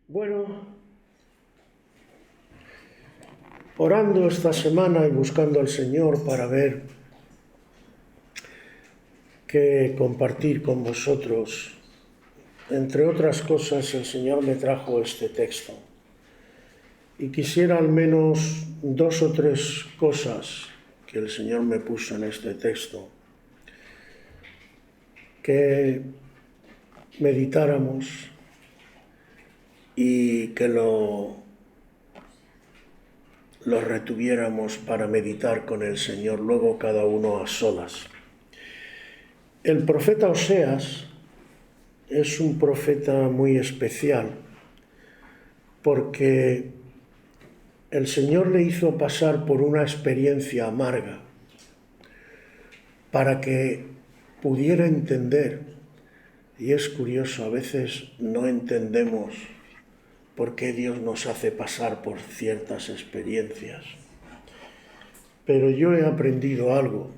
Bueno, orando esta semana y buscando al Señor para ver qué compartir con vosotros, entre otras cosas, el Señor me trajo este texto. Y quisiera al menos 2 o 3 cosas que el Señor me puso en este texto, que meditáramos y que lo retuviéramos para meditar con el Señor, luego cada uno a solas. El profeta Oseas es un profeta muy especial porque el Señor le hizo pasar por una experiencia amarga para que pudiera entender. Y es curioso, a veces no entendemos por qué Dios nos hace pasar por ciertas experiencias. Pero yo he aprendido algo,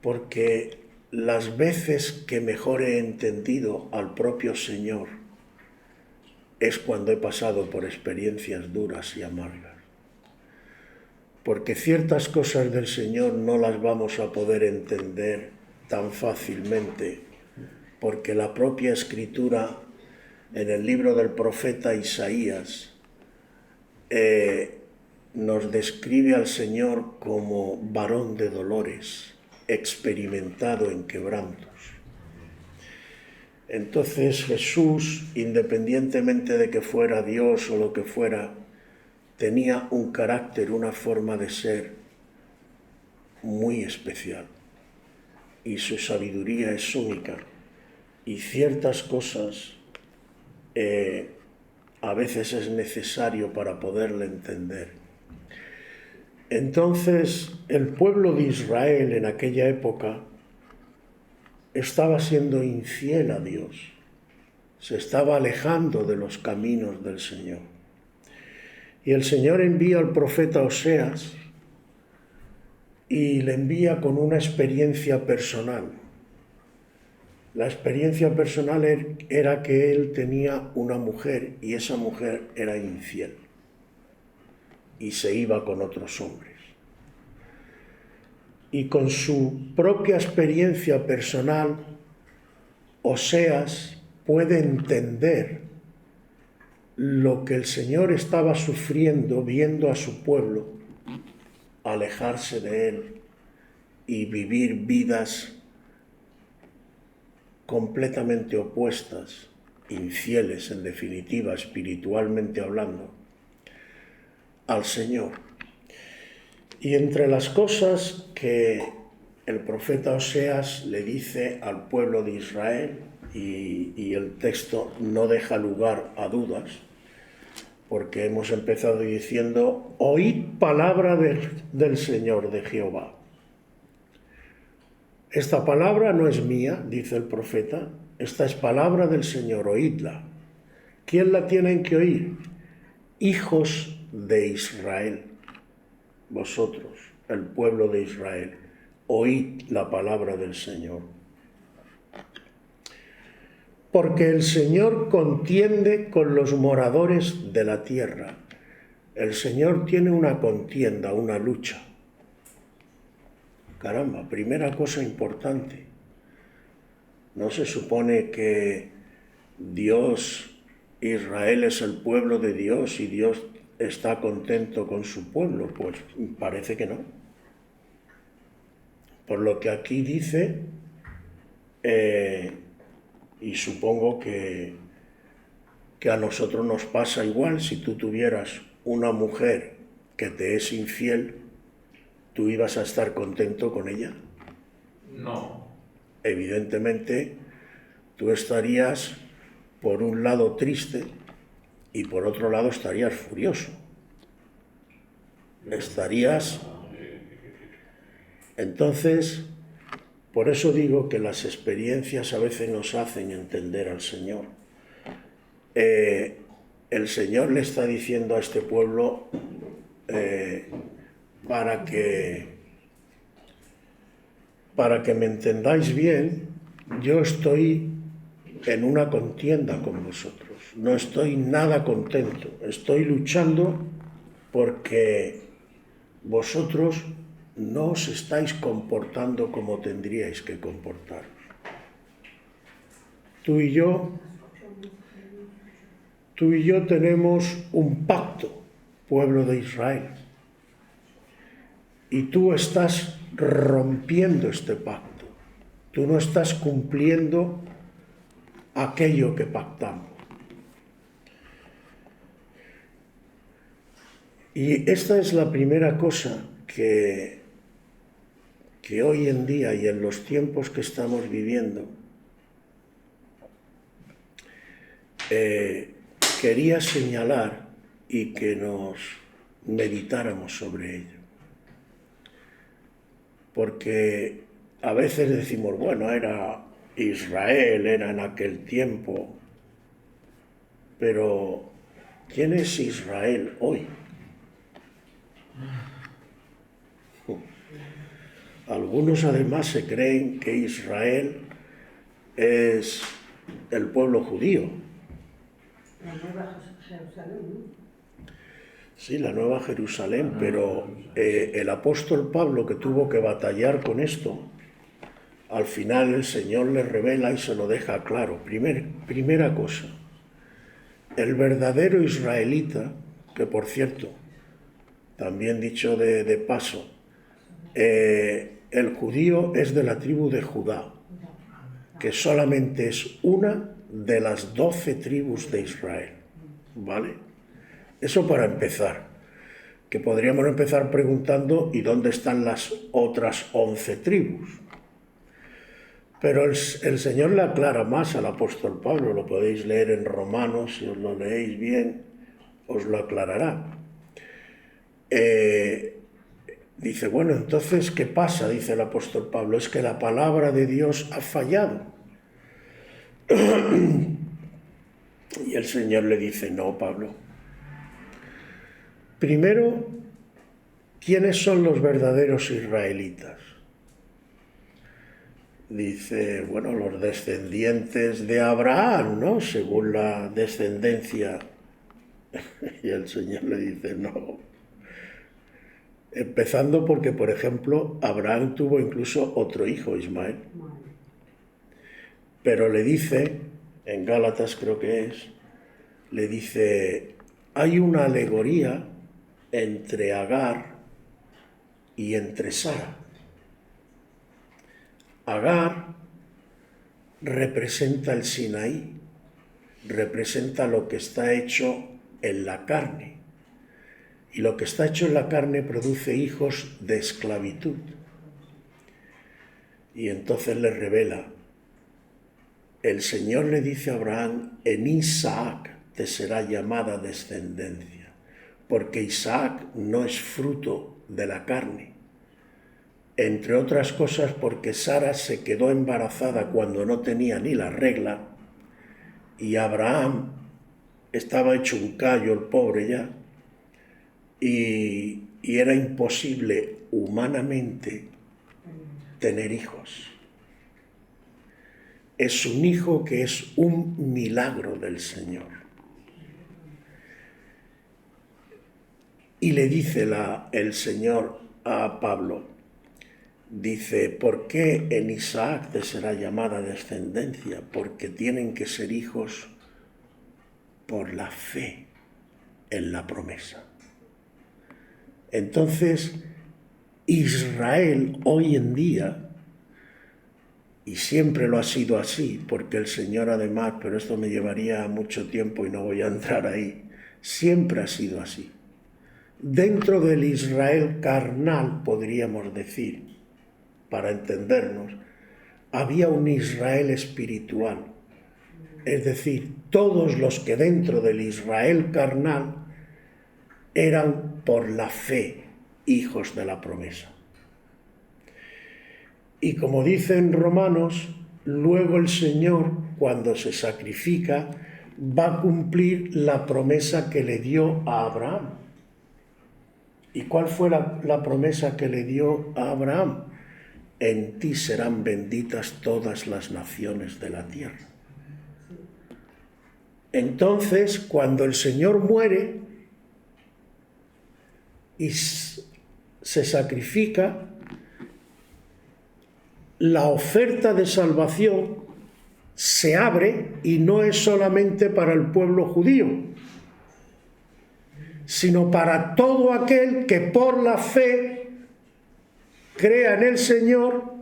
porque las veces que mejor he entendido al propio Señor es cuando he pasado por experiencias duras y amargas. Porque ciertas cosas del Señor no las vamos a poder entender tan fácilmente, porque la propia Escritura en el libro del profeta Isaías nos describe al Señor como varón de dolores, experimentado en quebrantos. Entonces Jesús, independientemente de que fuera Dios o lo que fuera, tenía un carácter, una forma de ser muy especial. Y su sabiduría es única. Y ciertas cosas a veces es necesario para poderle entender. Entonces, el pueblo de Israel en aquella época estaba siendo infiel a Dios, se estaba alejando de los caminos del Señor. Y el Señor envía al profeta Oseas y le envía con una experiencia personal. La experiencia personal era que él tenía una mujer y esa mujer era infiel y se iba con otros hombres. Y con su propia experiencia personal, Oseas puede entender lo que el Señor estaba sufriendo viendo a su pueblo alejarse de él y vivir vidas completamente opuestas, infieles en definitiva, espiritualmente hablando, al Señor. Y entre las cosas que el profeta Oseas le dice al pueblo de Israel, y el texto no deja lugar a dudas, porque hemos empezado diciendo: oíd palabra del Señor, de Jehová. Esta palabra no es mía, dice el profeta, esta es palabra del Señor, oídla. ¿Quién la tienen que oír? Hijos de Israel, vosotros, el pueblo de Israel, oíd la palabra del Señor. Porque el Señor contiende con los moradores de la tierra. El Señor tiene una contienda, una lucha. Caramba, primera cosa importante. ¿No se supone que Israel es el pueblo de Dios y Dios está contento con su pueblo? Pues parece que no. Por lo que aquí dice, y supongo que a nosotros nos pasa igual, si tú tuvieras una mujer que te es infiel, ¿tú ibas a estar contento con ella? No. Evidentemente, tú estarías por un lado triste y por otro lado estarías furioso. Entonces, por eso digo que las experiencias a veces nos hacen entender al Señor. El Señor le está diciendo a este pueblo para que me entendáis bien, yo estoy en una contienda con vosotros. no estoy nada contento. Estoy luchando porque vosotros no os estáis comportando como tendríais que comportaros. Tú y yo tenemos un pacto, pueblo de Israel. Y tú estás rompiendo este pacto. Tú no estás cumpliendo aquello que pactamos. Y esta es la primera cosa que hoy en día y en los tiempos que estamos viviendo quería señalar y que nos meditáramos sobre ello. Porque a veces decimos, bueno, era Israel, era en aquel tiempo, pero ¿quién es Israel hoy? Algunos además se creen que Israel es el pueblo judío. La Nueva Jerusalén, ¿no? Sí, la Nueva Jerusalén, pero el apóstol Pablo, que tuvo que batallar con esto, al final el Señor le revela y se lo deja claro. Primera cosa, el verdadero israelita, que por cierto, también dicho de paso, el judío es de la tribu de Judá, que solamente es una de las 12 tribus de Israel, ¿vale? Eso para empezar, que podríamos empezar preguntando ¿y dónde están las otras 11 tribus? Pero el Señor le aclara más al apóstol Pablo, lo podéis leer en Romanos, si os lo leéis bien, os lo aclarará. Dice, bueno, entonces, ¿qué pasa? Dice el apóstol Pablo, es que la palabra de Dios ha fallado. Y el Señor le dice, no, Pablo. Primero, ¿quiénes son los verdaderos israelitas? Dice, bueno, los descendientes de Abraham, ¿no? Según la descendencia. Y el Señor le dice, no. Empezando porque, por ejemplo, Abraham tuvo incluso otro hijo, Ismael. Pero le dice, en Gálatas creo que es, le dice, hay una alegoría entre Agar y entre Sara. Agar representa el Sinaí, representa lo que está hecho en la carne. Y lo que está hecho en la carne produce hijos de esclavitud. Y entonces le revela, el Señor le dice a Abraham, en Isaac te será llamada descendencia. Porque Isaac no es fruto de la carne. Entre otras cosas porque Sara se quedó embarazada cuando no tenía ni la regla y Abraham estaba hecho un callo, el pobre ya, y era imposible humanamente tener hijos. Es un hijo que es un milagro del Señor. Y le dice el Señor a Pablo, dice, ¿por qué en Isaac te será llamada descendencia? Porque tienen que ser hijos por la fe en la promesa. Entonces, Israel hoy en día, y siempre lo ha sido así, porque el Señor además, pero esto me llevaría mucho tiempo y no voy a entrar ahí, siempre ha sido así. Dentro del Israel carnal, podríamos decir, para entendernos, había un Israel espiritual. Es decir, todos los que dentro del Israel carnal eran por la fe hijos de la promesa. Y como dice en Romanos, luego el Señor, cuando se sacrifica, va a cumplir la promesa que le dio a Abraham. ¿Y cuál fue la promesa que le dio a Abraham? En ti serán benditas todas las naciones de la tierra. Entonces, cuando el Señor muere y se sacrifica, la oferta de salvación se abre y no es solamente para el pueblo judío, sino para todo aquel que por la fe crea en el Señor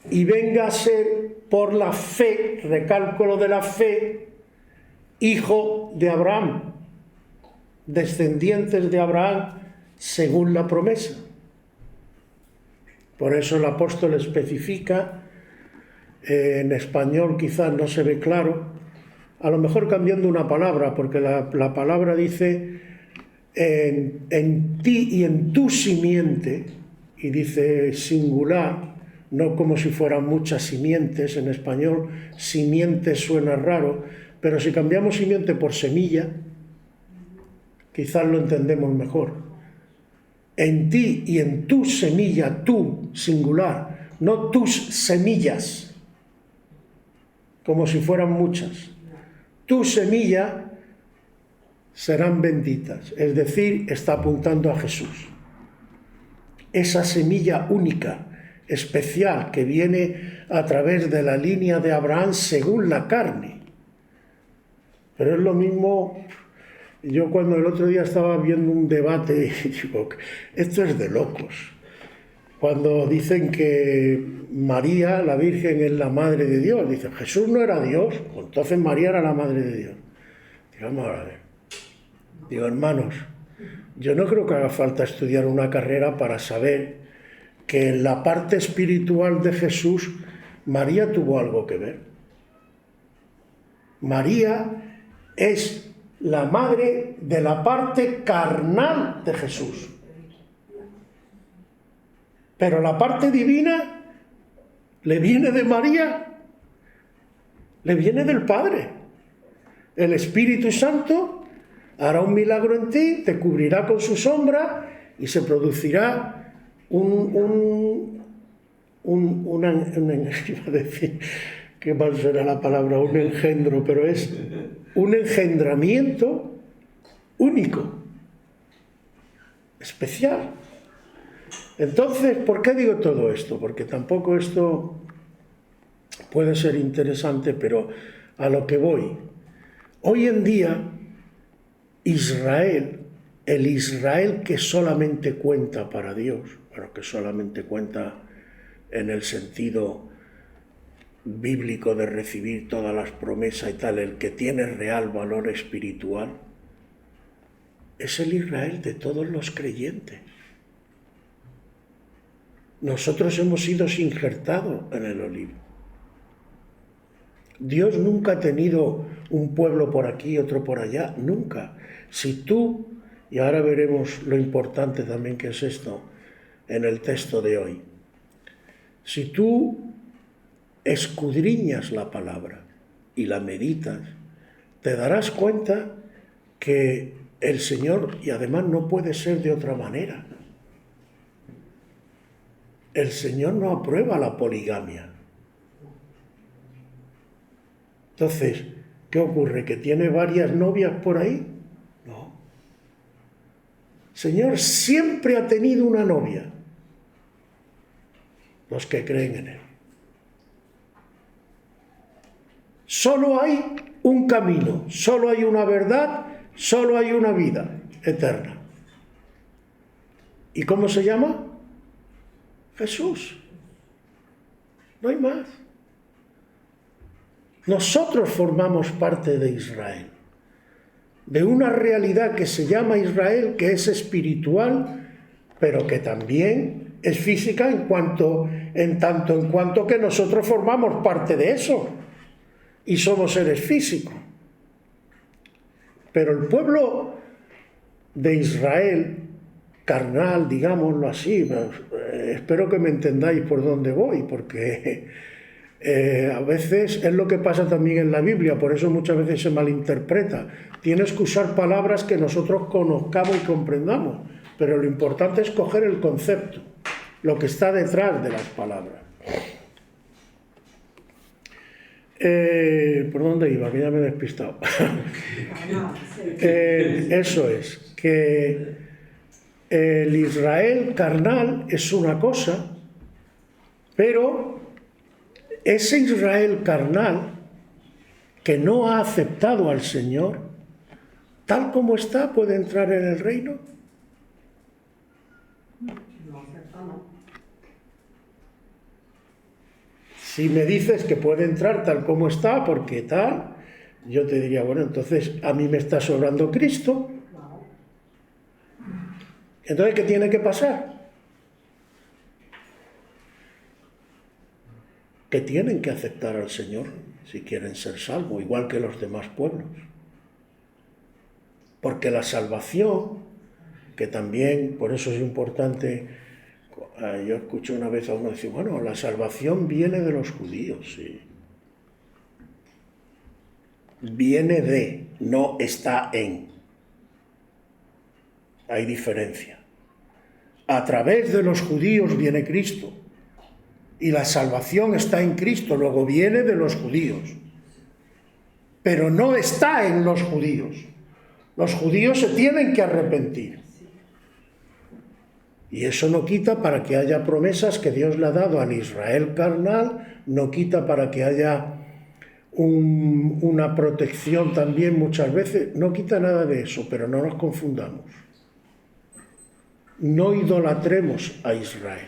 y venga a ser por la fe, recálculo de la fe, hijo de Abraham, descendientes de Abraham según la promesa. Por eso el apóstol especifica, en español quizás no se ve claro, a lo mejor cambiando una palabra, porque la palabra dice en ti y en tu simiente, y dice singular, no como si fueran muchas simientes. En español simiente suena raro, pero si cambiamos simiente por semilla, quizás lo entendemos mejor. En ti y en tu semilla, tú, singular, no tus semillas, como si fueran muchas. Tu semilla serán benditas, es decir, está apuntando a Jesús. Esa semilla única, especial, que viene a través de la línea de Abraham según la carne. Pero es lo mismo. Yo cuando el otro día estaba viendo un debate, digo, esto es de locos. Cuando dicen que María, la Virgen, es la Madre de Dios, dicen, Jesús no era Dios, pues entonces María era la Madre de Dios. Digo, vamos a ver. Digo, hermanos, yo no creo que haga falta estudiar una carrera para saber que en la parte espiritual de Jesús, María tuvo algo que ver. María es la madre de la parte carnal de Jesús. Pero la parte divina le viene de María, le viene del Padre. El Espíritu Santo hará un milagro en ti, te cubrirá con su sombra y se producirá iba a decir, qué mal será la palabra, un engendro, pero es un engendramiento único, especial. Entonces, ¿por qué digo todo esto? Porque tampoco esto puede ser interesante, pero a lo que voy. Hoy en día, Israel, el Israel que solamente cuenta para Dios, bueno, que solamente cuenta en el sentido bíblico de recibir todas las promesas y tal, el que tiene real valor espiritual, es el Israel de todos los creyentes. Nosotros hemos sido injertados en el olivo. Dios nunca ha tenido un pueblo por aquí, otro por allá, nunca. Si tú, y ahora veremos lo importante también que es esto en el texto de hoy, si tú escudriñas la palabra y la meditas, te darás cuenta que el Señor, y además no puede ser de otra manera, el Señor no aprueba la poligamia. Entonces, ¿qué ocurre? ¿Que tiene varias novias por ahí? No. El Señor siempre ha tenido una novia. Los que creen en Él. Solo hay un camino, solo hay una verdad, solo hay una vida eterna. ¿Y cómo se llama? Jesús. No hay más. Nosotros formamos parte de Israel, de una realidad que se llama Israel, que es espiritual, pero que también es física en tanto en cuanto que nosotros formamos parte de eso y somos seres físicos. Pero el pueblo de Israel, carnal, digámoslo así, espero que me entendáis por dónde voy, porque a veces es lo que pasa también en la Biblia, por eso muchas veces se malinterpreta. Tienes que usar palabras que nosotros conozcamos y comprendamos, pero lo importante es coger el concepto, lo que está detrás de las palabras. ¿Por dónde iba? Que ya me he despistado. Carnal, sí. Eso es, que el Israel carnal es una cosa, pero ese Israel carnal que no ha aceptado al Señor, tal como está, puede entrar en el reino. No acepta, no. Si me dices que puede entrar tal como está, porque tal, yo te diría, bueno, entonces a mí me está sobrando Cristo. Claro. Entonces, ¿qué tiene que pasar? Que tienen que aceptar al Señor si quieren ser salvos, igual que los demás pueblos. Porque la salvación, que también, por eso es importante, yo escuché una vez a uno decir, bueno, la salvación viene de los judíos, sí. Viene de, no está en. Hay diferencia. A través de los judíos viene Cristo. Y la salvación está en Cristo, luego viene de los judíos. Pero no está en los judíos. Los judíos se tienen que arrepentir. Y eso no quita para que haya promesas que Dios le ha dado al Israel carnal, no quita para que haya una protección también muchas veces, no quita nada de eso, pero no nos confundamos. No idolatremos a Israel.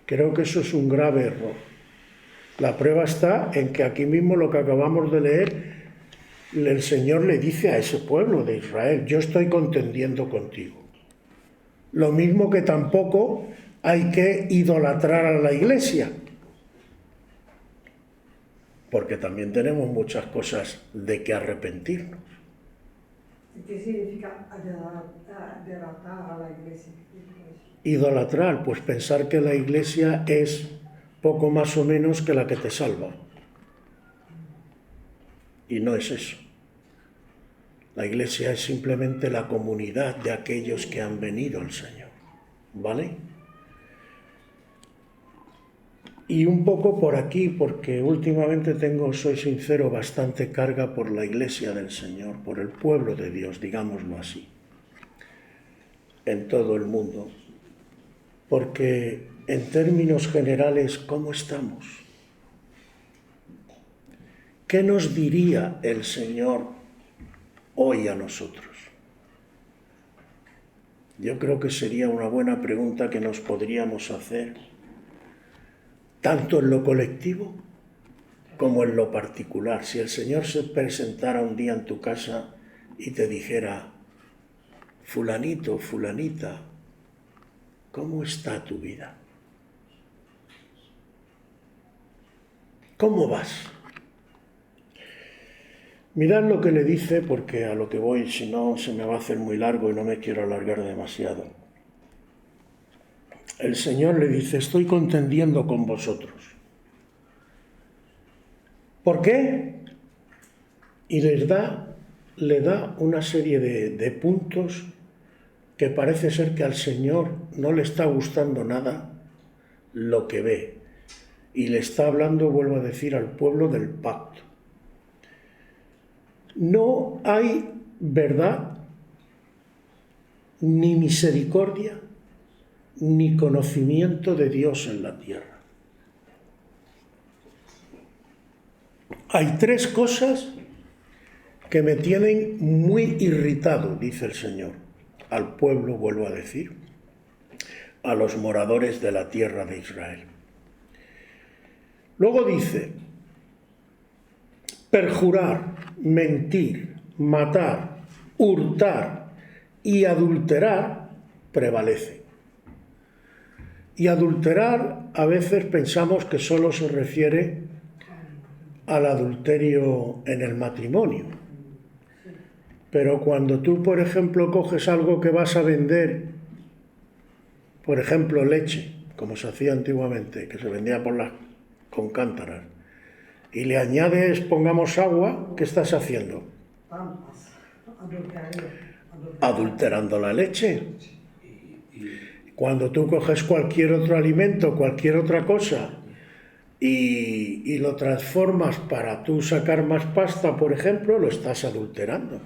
Creo que eso es un grave error. La prueba está en que aquí mismo lo que acabamos de leer, el Señor le dice a ese pueblo de Israel, yo estoy contendiendo contigo. Lo mismo que tampoco hay que idolatrar a la Iglesia, porque también tenemos muchas cosas de que arrepentirnos. ¿Qué significa adorar a la iglesia? Idolatrar, pues pensar que la Iglesia es poco más o menos que la que te salva. Y no es eso. La Iglesia es simplemente la comunidad de aquellos que han venido al Señor. ¿Vale? Y un poco por aquí, porque últimamente tengo, soy sincero, bastante carga por la Iglesia del Señor, por el pueblo de Dios, digámoslo así, en todo el mundo. Porque en términos generales, ¿cómo estamos? ¿Qué nos diría el Señor hoy a nosotros? Yo creo que sería una buena pregunta que nos podríamos hacer, tanto en lo colectivo como en lo particular. Si el Señor se presentara un día en tu casa y te dijera, fulanito, fulanita, ¿cómo está tu vida? ¿Cómo vas? Mirad lo que le dice, porque a lo que voy, si no, se me va a hacer muy largo y no me quiero alargar demasiado. El Señor le dice, estoy contendiendo con vosotros. ¿Por qué? Y le da una serie de puntos que parece ser que al Señor no le está gustando nada lo que ve. Y le está hablando, vuelvo a decir, al pueblo del pacto. No hay verdad, ni misericordia, ni conocimiento de Dios en la tierra. Hay tres cosas que me tienen muy irritado, dice el Señor, al pueblo, vuelvo a decir, a los moradores de la tierra de Israel. Luego dice, perjurar, mentir, matar, hurtar y adulterar prevalece. Y adulterar a veces pensamos que solo se refiere al adulterio en el matrimonio. Pero cuando tú, por ejemplo, coges algo que vas a vender, por ejemplo, leche, como se hacía antiguamente, que se vendía con cántaras, y le añades, pongamos agua, ¿qué estás haciendo? Adulterando la leche. Cuando tú coges cualquier otro alimento, cualquier otra cosa, y lo transformas para tú sacar más pasta, por ejemplo, lo estás adulterando.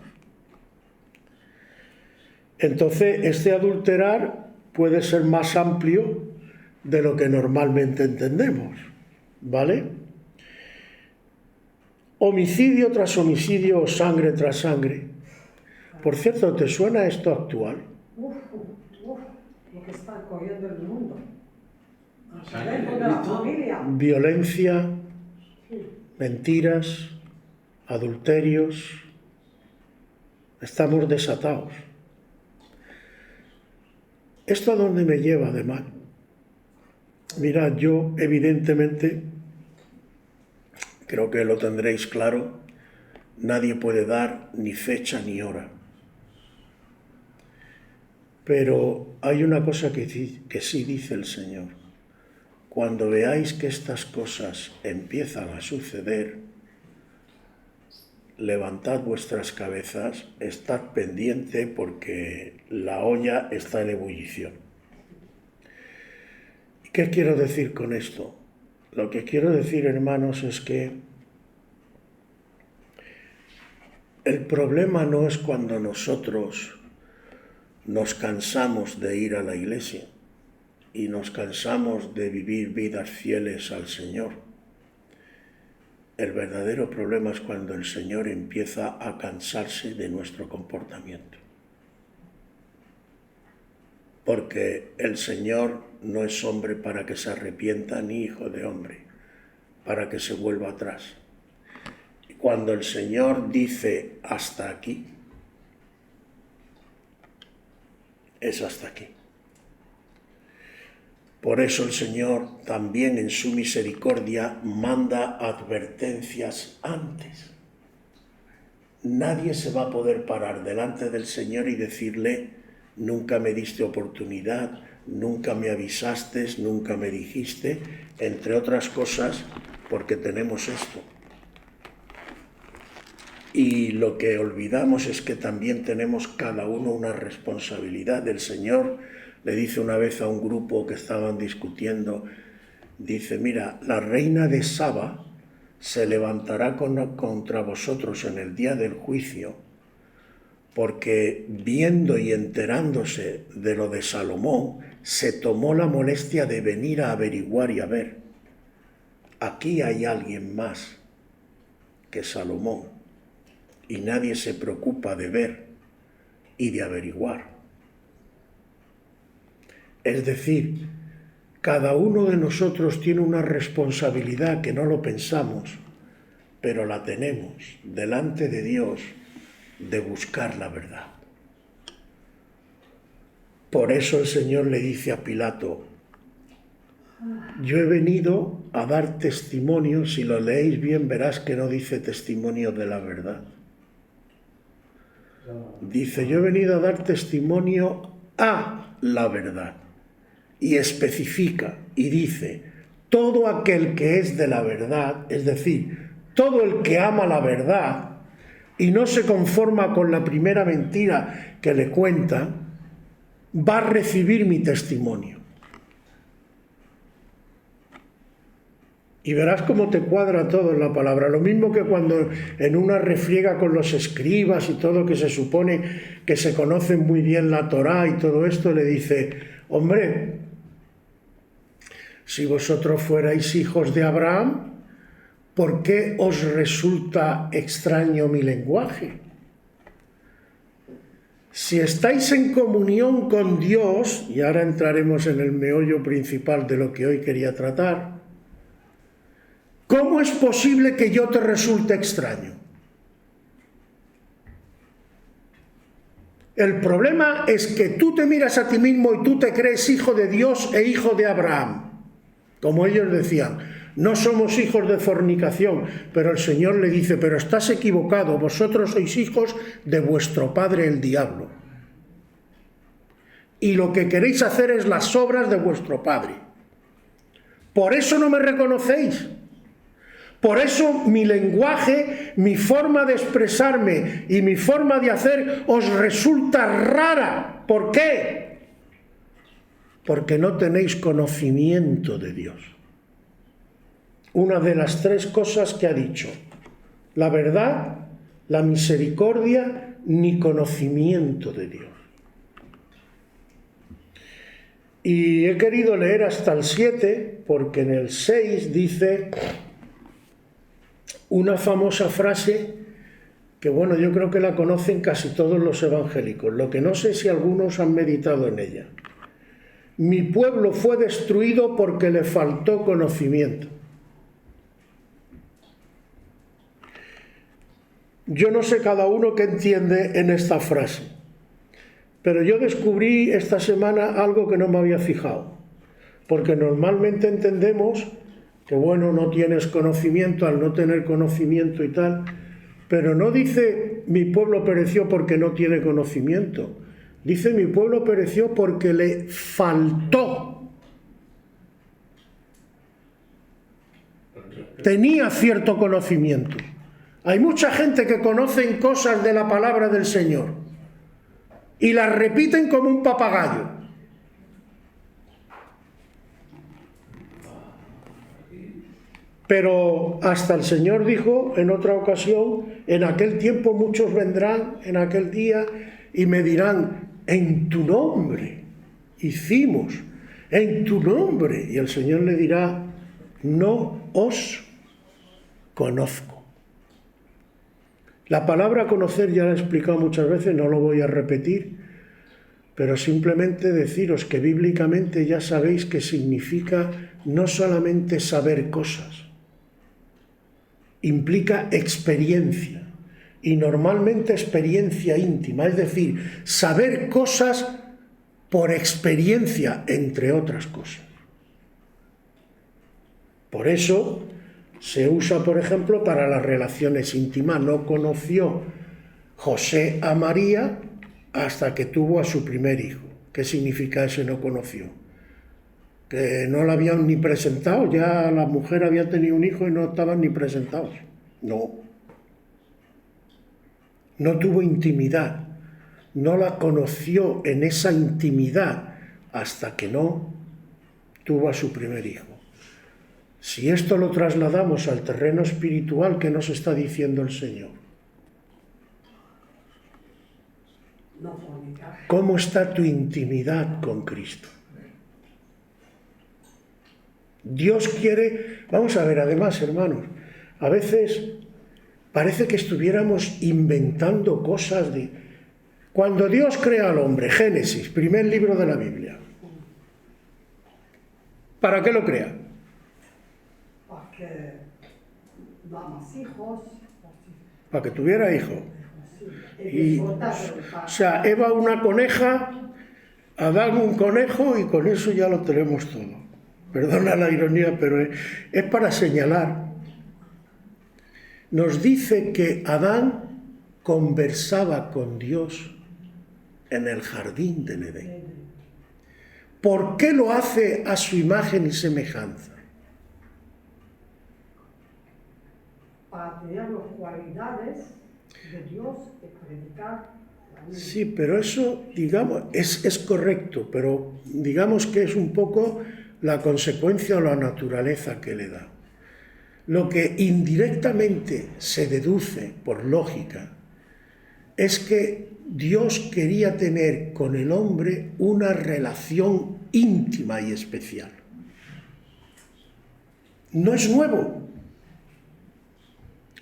Entonces, este adulterar puede ser más amplio de lo que normalmente entendemos, ¿vale? Homicidio tras homicidio o sangre tras sangre. Por cierto, ¿te suena esto actual? Lo que está cogiendo el mundo. Sangre de Dentro de la Cristo. familia. Violencia, mentiras, adulterios. Estamos desatados. ¿Esto a dónde me lleva de mal? Mirad, yo evidentemente, creo que lo tendréis claro, nadie puede dar ni fecha ni hora. Pero hay una cosa que sí dice el Señor. Cuando veáis que estas cosas empiezan a suceder, levantad vuestras cabezas, estad pendiente porque la olla está en ebullición. ¿Y qué quiero decir con esto? Lo que quiero decir, hermanos, es que el problema no es cuando nosotros nos cansamos de ir a la iglesia y nos cansamos de vivir vidas fieles al Señor. El verdadero problema es cuando el Señor empieza a cansarse de nuestro comportamiento. Porque el Señor no es hombre para que se arrepienta, ni hijo de hombre para que se vuelva atrás. Y cuando el Señor dice hasta aquí, es hasta aquí. Por eso el Señor también en su misericordia manda advertencias antes. Nadie se va a poder parar delante del Señor y decirle: nunca me diste oportunidad, nunca me avisaste, nunca me dijiste, entre otras cosas, porque tenemos esto. Y lo que olvidamos es que también tenemos cada uno una responsabilidad. El Señor le dice una vez a un grupo que estaban discutiendo, dice: mira, la reina de Saba se levantará contra vosotros en el día del juicio, porque viendo y enterándose de lo de Salomón, se tomó la molestia de venir a averiguar y a ver. Aquí hay alguien más que Salomón, y nadie se preocupa de ver y de averiguar. Es decir, cada uno de nosotros tiene una responsabilidad que no lo pensamos, pero la tenemos delante de Dios, de buscar la verdad. Por eso el Señor le dice a Pilato: yo he venido a dar testimonio. Si lo leéis bien verás que no dice testimonio de la verdad. Dice: yo he venido a dar testimonio a la verdad. Y especifica y dice: todo aquel que es de la verdad, es decir, todo el que ama la verdad y no se conforma con la primera mentira que le cuentan, va a recibir mi testimonio. Y verás cómo te cuadra todo en la palabra. Lo mismo que cuando en una refriega con los escribas y todo, que se supone que se conocen muy bien la Torá y todo esto, le dice: hombre, si vosotros fuerais hijos de Abraham, ¿por qué os resulta extraño mi lenguaje? Si estáis en comunión con Dios, y ahora entraremos en el meollo principal de lo que hoy quería tratar, ¿cómo es posible que yo te resulte extraño? El problema es que tú te miras a ti mismo y tú te crees hijo de Dios e hijo de Abraham. Como ellos decían, no somos hijos de fornicación, pero el Señor le dice: pero estás equivocado, vosotros sois hijos de vuestro padre el diablo. Y lo que queréis hacer es las obras de vuestro padre. Por eso no me reconocéis. Por eso mi lenguaje, mi forma de expresarme y mi forma de hacer os resulta rara. ¿Por qué? Porque no tenéis conocimiento de Dios. una de las tres cosas que ha dicho: la verdad, la misericordia, ni conocimiento de Dios. Y he querido leer hasta el 7, porque en el 6 dice una famosa frase que, bueno, yo creo que la conocen casi todos los evangélicos, lo que no sé si algunos han meditado en ella. Mi pueblo fue destruido porque le faltó conocimiento. Yo no sé cada uno qué entiende en esta frase, pero yo descubrí esta semana algo que no me había fijado, porque normalmente entendemos que, bueno, no tienes conocimiento al no tener conocimiento y tal, pero no dice mi pueblo pereció porque no tiene conocimiento, dice mi pueblo pereció porque le faltó. Tenía cierto conocimiento. Hay mucha gente que conocen cosas de la palabra del Señor y las repiten como un papagayo. Pero hasta el Señor dijo en otra ocasión: en aquel tiempo muchos vendrán en aquel día y me dirán, en tu nombre hicimos, en tu nombre. Y el Señor le dirá, no os conozco. La palabra conocer ya la he explicado muchas veces, no lo voy a repetir, pero simplemente deciros que bíblicamente ya sabéis que significa no solamente saber cosas, implica experiencia, y normalmente experiencia íntima, es decir, saber cosas por experiencia, entre otras cosas. Por eso se usa, por ejemplo, para las relaciones íntimas. No conoció José a María hasta que tuvo a su primer hijo. ¿Qué significa ese no conoció? Que no la habían ni presentado, ya la mujer había tenido un hijo y no estaban ni presentados. No. No tuvo intimidad, no la conoció en esa intimidad hasta que no tuvo a su primer hijo. Si esto lo trasladamos al terreno espiritual, ¿qué nos está diciendo el Señor? ¿Cómo está tu intimidad con Cristo? Dios quiere... Vamos a ver, además, hermanos, a veces parece que estuviéramos inventando cosas de... Cuando Dios crea al hombre, Génesis, primer libro de la Biblia, ¿para qué lo crea? Para que da más hijos. Para que tuviera hijos. Y, o sea, Eva una coneja, Adán un conejo, y con eso ya lo tenemos todo. Perdona la ironía, pero es para señalar. Nos dice que Adán conversaba con Dios en el jardín del Edén. ¿Por qué lo hace a su imagen y semejanza? Para tener las cualidades de Dios y predicar. Sí, pero eso, digamos, es correcto, pero digamos que es un poco la consecuencia o la naturaleza que le da. Lo que indirectamente se deduce por lógica es que Dios quería tener con el hombre una relación íntima y especial. No es nuevo.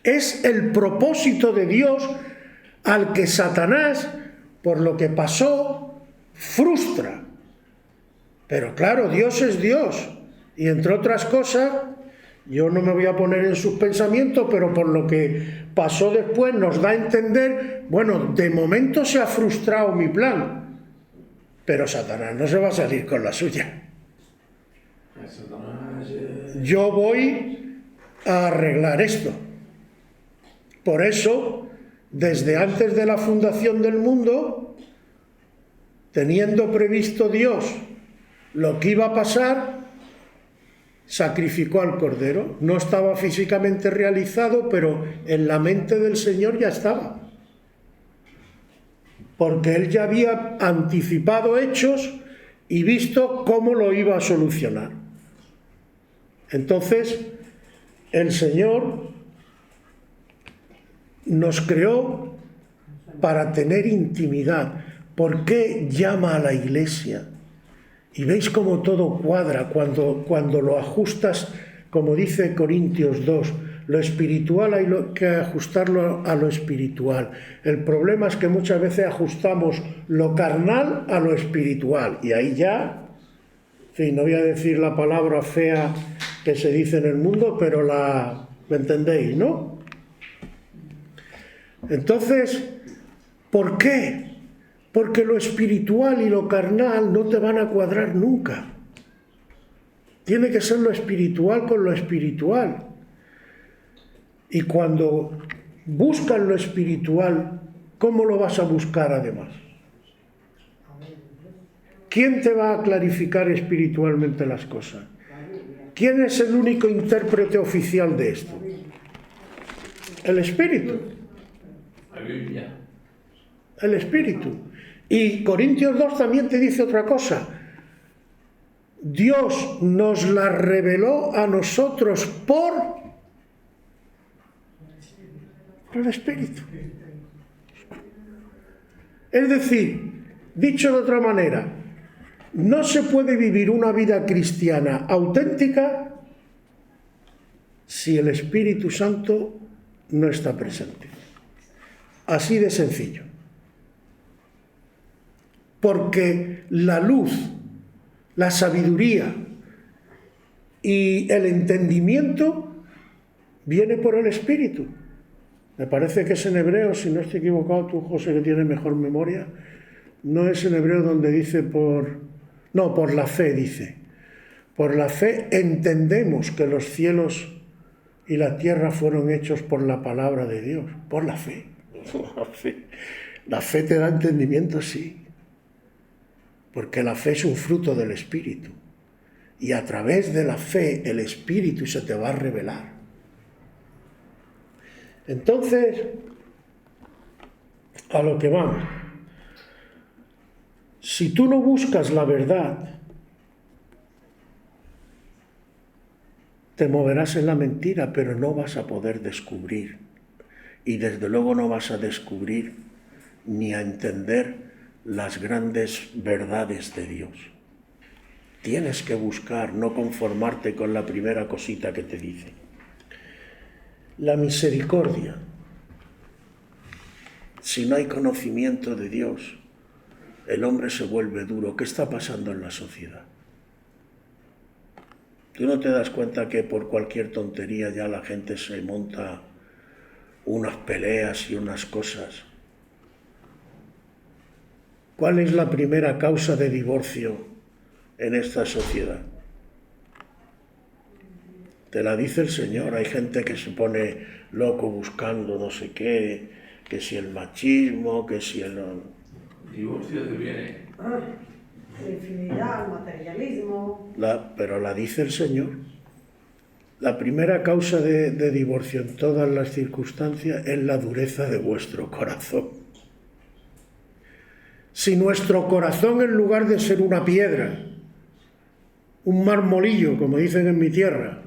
Es el propósito de Dios al que Satanás, por lo que pasó, frustra. Pero claro, Dios es Dios. Y entre otras cosas, yo no me voy a poner en sus pensamientos, pero por lo que pasó después nos da a entender, bueno, de momento se ha frustrado mi plan, pero Satanás no se va a salir con la suya. Yo voy a arreglar esto. Por eso, desde antes de la fundación del mundo, teniendo previsto Dios lo que iba a pasar, sacrificó al Cordero. No estaba físicamente realizado, pero en la mente del Señor ya estaba. Porque Él ya había anticipado hechos y visto cómo lo iba a solucionar. Entonces, El Señor nos creó para tener intimidad. ¿Por qué llama a la iglesia? Y veis cómo todo cuadra cuando lo ajustas, como dice Corintios 2, lo espiritual hay que ajustarlo a lo espiritual. El problema es que muchas veces ajustamos lo carnal a lo espiritual. Y ahí ya, en fin, no voy a decir la palabra fea que se dice en el mundo, pero ¿me entendéis, no? Entonces, ¿por qué? Porque lo espiritual y lo carnal no te van a cuadrar nunca. Tiene que ser lo espiritual con lo espiritual. Y cuando buscas lo espiritual, ¿cómo lo vas a buscar además? ¿Quién te va a clarificar espiritualmente las cosas? ¿Quién es el único intérprete oficial de esto? El Espíritu. La Biblia. El Espíritu. Y Corintios 2 también te dice otra cosa. Dios nos la reveló a nosotros por el Espíritu. Es decir, dicho de otra manera, no se puede vivir una vida cristiana auténtica si el Espíritu Santo no está presente. Así de sencillo. Porque la luz, la sabiduría y el entendimiento viene por el Espíritu. Me parece que es en Hebreo, si no estoy equivocado, tú, José, que tienes mejor memoria, no es en Hebreo donde dice por la fe dice. Por la fe entendemos que los cielos y la tierra fueron hechos por la palabra de Dios. Por la fe. La fe te da entendimiento, sí. Porque la fe es un fruto del Espíritu. Y a través de la fe el Espíritu se te va a revelar. Entonces, a lo que vamos. Si tú no buscas la verdad, te moverás en la mentira, pero no vas a poder descubrir. Y desde luego no vas a descubrir ni a entender las grandes verdades de Dios. Tienes que buscar, no conformarte con la primera cosita que te dice. La misericordia. Si no hay conocimiento de Dios, el hombre se vuelve duro. ¿Qué está pasando en la sociedad? ¿Tú no te das cuenta que por cualquier tontería ya la gente se monta unas peleas y unas cosas? ¿Cuál es la primera causa de divorcio en esta sociedad? Te la dice el Señor. Hay gente que se pone loco buscando no sé qué, que si el machismo, que si el... Divorcio de bienes. La infinidad, el materialismo. Pero la dice el Señor. La primera causa de divorcio en todas las circunstancias es la dureza de vuestro corazón. Si nuestro corazón, en lugar de ser una piedra, un marmolillo, como dicen en mi tierra,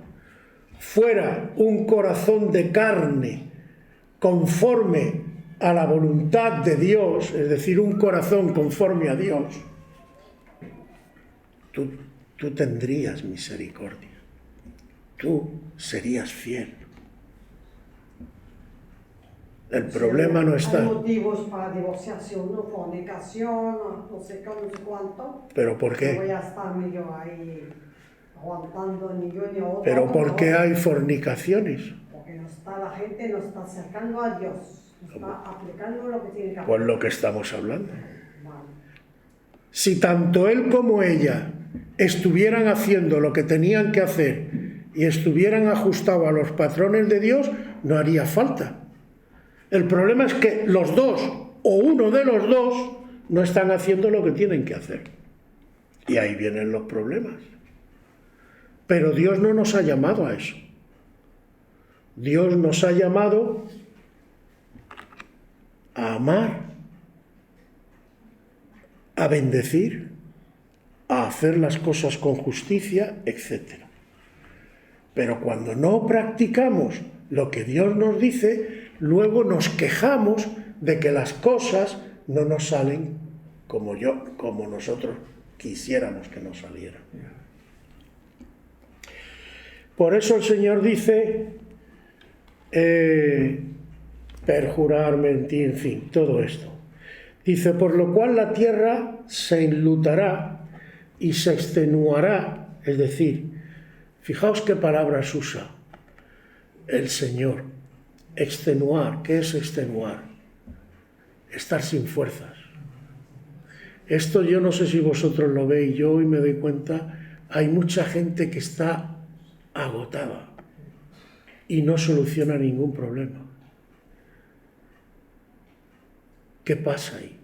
fuera un corazón de carne conforme a la voluntad de Dios, es decir, un corazón conforme a Dios, tú tendrías misericordia. Tú serías fiel. El problema no está. Hay motivos para divorciarse uno, fornicación, no sé qué, no sé cuánto. ¿Pero por qué? Voy a estar medio ahí aguantando ni yo ni otro. ¿Pero por qué hay fornicaciones? Porque la gente no está acercando a Dios, está aplicando lo que tiene que hacer. Pues lo que estamos hablando. Vale. Si tanto él como ella estuvieran haciendo lo que tenían que hacer y estuvieran ajustados a los patrones de Dios, no haría falta. El problema es que los dos, o uno de los dos, no están haciendo lo que tienen que hacer. Y ahí vienen los problemas. Pero Dios no nos ha llamado a eso. Dios nos ha llamado a amar, a bendecir, a hacer las cosas con justicia, etc. Pero cuando no practicamos lo que Dios nos dice, luego nos quejamos de que las cosas no nos salen como nosotros quisiéramos que nos salieran. Por eso el Señor dice, perjurar, mentir, en fin, todo esto. Dice, por lo cual la tierra se enlutará y se extenuará, es decir, fijaos qué palabras usa el Señor. Extenuar, ¿qué es extenuar? Estar sin fuerzas. Esto yo no sé si vosotros lo veis, yo hoy me doy cuenta, hay mucha gente que está agotada y no soluciona ningún problema. ¿Qué pasa ahí?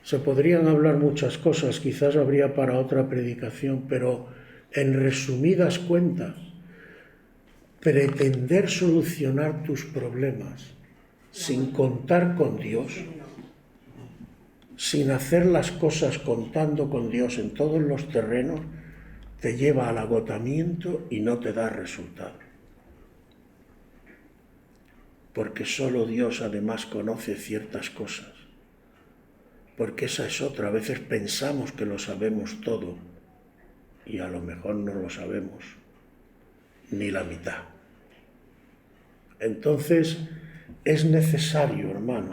Se podrían hablar muchas cosas, quizás habría para otra predicación, pero en resumidas cuentas, pretender solucionar tus problemas sin contar con Dios, sin hacer las cosas contando con Dios en todos los terrenos, te lleva al agotamiento y no te da resultado. Porque solo Dios además conoce ciertas cosas. Porque esa es otra. A veces pensamos que lo sabemos todo y a lo mejor no lo sabemos ni la mitad. Entonces es necesario, hermano,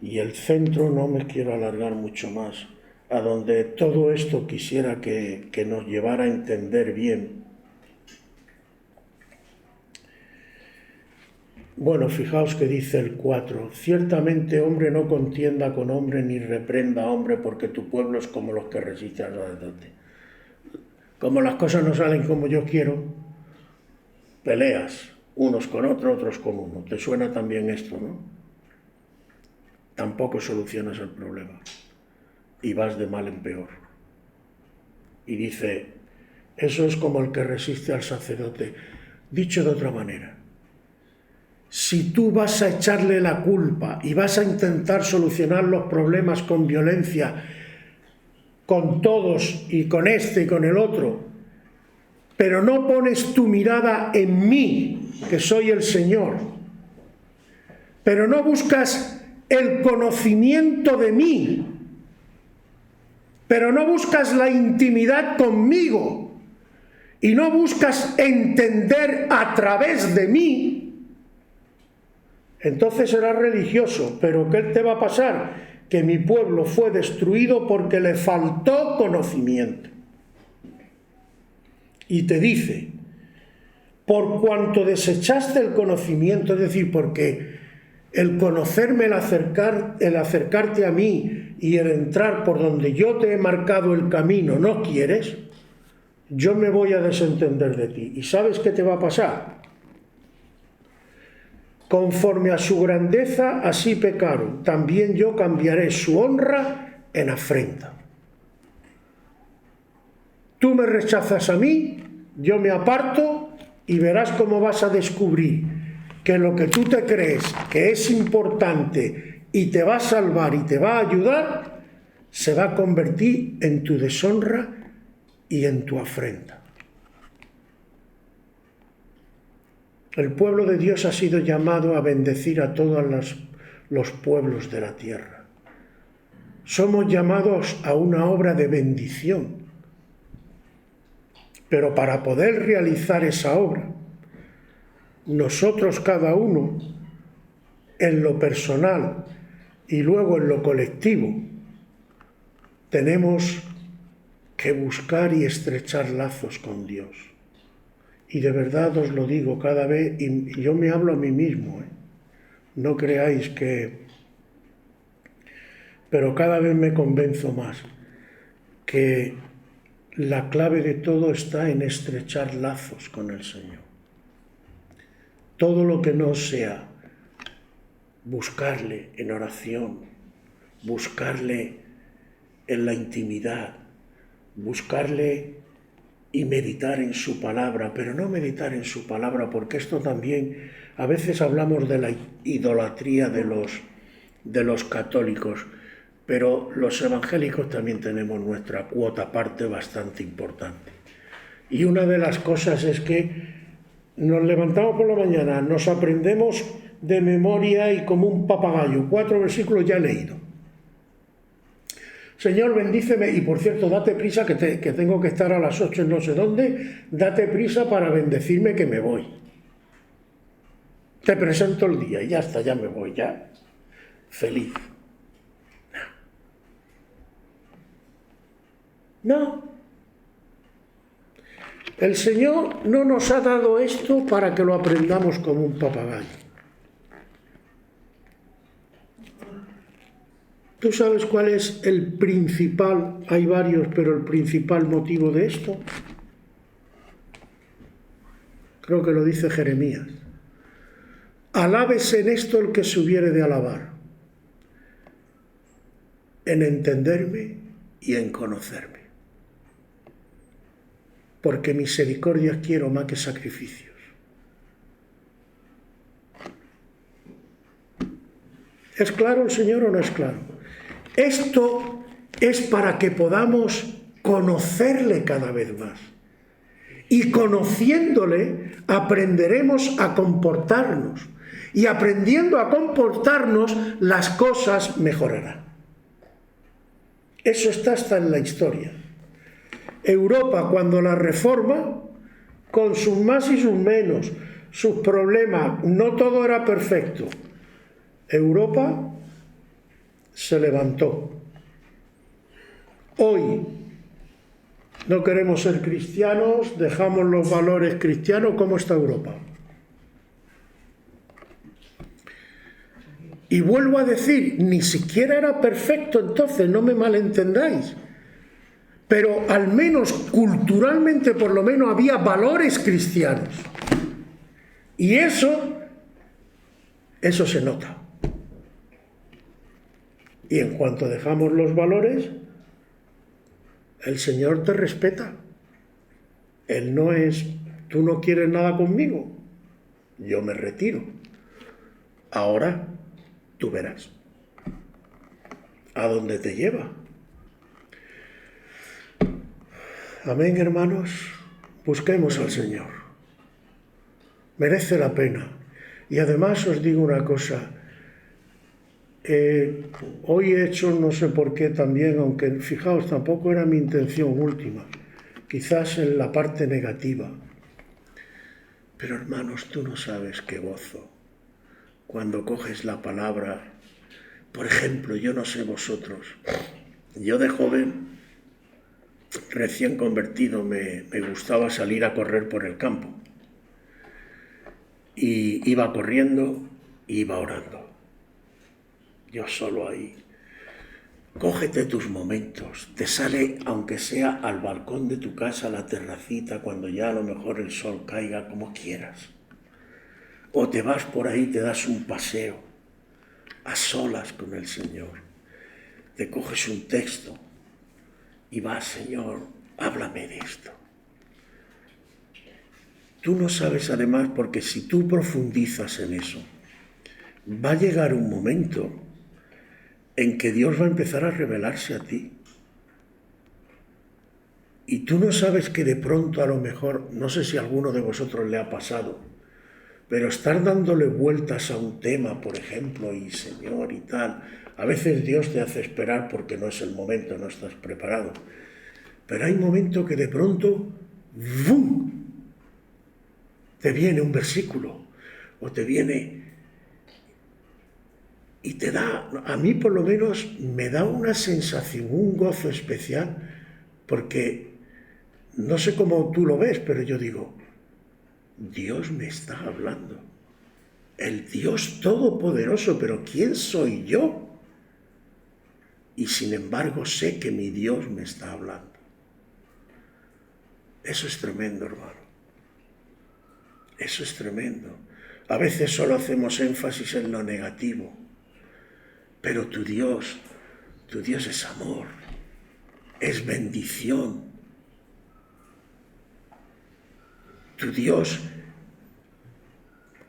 y el centro, no me quiero alargar mucho más, a donde todo esto quisiera que nos llevara a entender bien. Bueno, fijaos que dice el 4, ciertamente hombre no contienda con hombre ni reprenda a hombre, porque tu pueblo es como los que resisten al sacerdote. Como las cosas no salen como yo quiero, peleas, unos con otros, otros con uno. ¿Te suena también esto, no? Tampoco solucionas el problema y vas de mal en peor. Y dice, eso es como el que resiste al sacerdote. Dicho de otra manera, si tú vas a echarle la culpa y vas a intentar solucionar los problemas con violencia, con todos y con este y con el otro, pero no pones tu mirada en mí, que soy el Señor, pero no buscas el conocimiento de mí, pero no buscas la intimidad conmigo y no buscas entender a través de mí, entonces serás religioso. Pero ¿qué te va a pasar? Que mi pueblo fue destruido porque le faltó conocimiento. Y te dice, por cuanto desechaste el conocimiento, es decir, porque el conocerme, el acercarte a mí y el entrar por donde yo te he marcado el camino, no quieres, yo me voy a desentender de ti. ¿Y sabes qué te va a pasar? Conforme a su grandeza, así pecaron. También yo cambiaré su honra en afrenta. Tú me rechazas a mí, yo me aparto y verás cómo vas a descubrir que lo que tú te crees que es importante y te va a salvar y te va a ayudar, se va a convertir en tu deshonra y en tu afrenta. El pueblo de Dios ha sido llamado a bendecir a todos los pueblos de la tierra. Somos llamados a una obra de bendición. Pero para poder realizar esa obra, nosotros cada uno, en lo personal y luego en lo colectivo, tenemos que buscar y estrechar lazos con Dios. Y de verdad os lo digo cada vez, y yo me hablo a mí mismo, no creáis que... Pero cada vez me convenzo más que la clave de todo está en estrechar lazos con el Señor. Todo lo que no sea buscarle en oración, buscarle en la intimidad, buscarle y meditar en su palabra, pero no meditar en su palabra, porque esto también, a veces hablamos de la idolatría de los católicos, pero los evangélicos también tenemos nuestra cuota parte bastante importante. Y una de las cosas es que nos levantamos por la mañana, nos aprendemos de memoria y como un papagayo, 4 versículos ya he leído. Señor, bendíceme, y por cierto, date prisa que tengo que estar a las 8 en no sé dónde, date prisa para bendecirme que me voy. Te presento el día y ya está, ya me voy, ya. Feliz. No. El Señor no nos ha dado esto para que lo aprendamos como un papagayo. ¿Tú sabes cuál es el principal? Hay varios, pero el principal motivo de esto. Creo que lo dice Jeremías. Alábese en esto el que se hubiere de alabar, en entenderme y en conocerme. Porque misericordia quiero más que sacrificios. ¿Es claro el Señor o no es claro? Esto es para que podamos conocerle cada vez más. Y conociéndole aprenderemos a comportarnos. Y aprendiendo a comportarnos, las cosas mejorarán. Eso está hasta en la historia. Europa, cuando la reforma, con sus más y sus menos, sus problemas, no todo era perfecto. Europa se levantó. Hoy no queremos ser cristianos, dejamos los valores cristianos. ¿Cómo está Europa? Y vuelvo a decir, ni siquiera era perfecto entonces, no me malentendáis. Pero al menos culturalmente, por lo menos, había valores cristianos. Y eso se nota. Y en cuanto dejamos los valores, el Señor te respeta. Él no es, tú no quieres nada conmigo, yo me retiro. Ahora tú verás a dónde te lleva. Amén, hermanos. Busquemos al Señor. Merece la pena. Y además os digo una cosa. Hoy he hecho, no sé por qué también, aunque fijaos, tampoco era mi intención última, quizás en la parte negativa. Pero hermanos, tú no sabes qué gozo cuando coges la palabra. Por ejemplo, yo no sé vosotros, yo de joven, recién convertido, me gustaba salir a correr por el campo. Y iba corriendo e iba orando. Yo solo ahí. Cógete tus momentos. Te sale, aunque sea al balcón de tu casa, a la terracita, cuando ya a lo mejor el sol caiga, como quieras. O te vas por ahí, te das un paseo, a solas con el Señor. Te coges un texto y vas, Señor, háblame de esto. Tú no sabes además, porque si tú profundizas en eso, va a llegar un momento en que Dios va a empezar a revelarse a ti. Y tú no sabes que de pronto a lo mejor, no sé si a alguno de vosotros le ha pasado, pero estar dándole vueltas a un tema, por ejemplo, y Señor y tal, a veces Dios te hace esperar porque no es el momento, no estás preparado. Pero hay momentos que de pronto, ¡bum!, te viene un versículo, o te viene... Y te da, a mí por lo menos me da una sensación, un gozo especial, porque no sé cómo tú lo ves, pero yo digo, Dios me está hablando. El Dios Todopoderoso, pero ¿quién soy yo? Y sin embargo sé que mi Dios me está hablando. Eso es tremendo, hermano. Eso es tremendo. A veces solo hacemos énfasis en lo negativo. Pero tu Dios es amor, es bendición. Tu Dios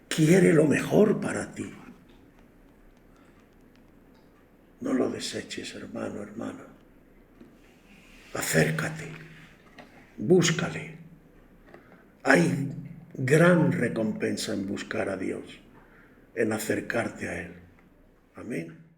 quiere lo mejor para ti. No lo deseches, hermano, hermana. Acércate, búscale, Hay gran recompensa en buscar a Dios, en acercarte a Él. Amén.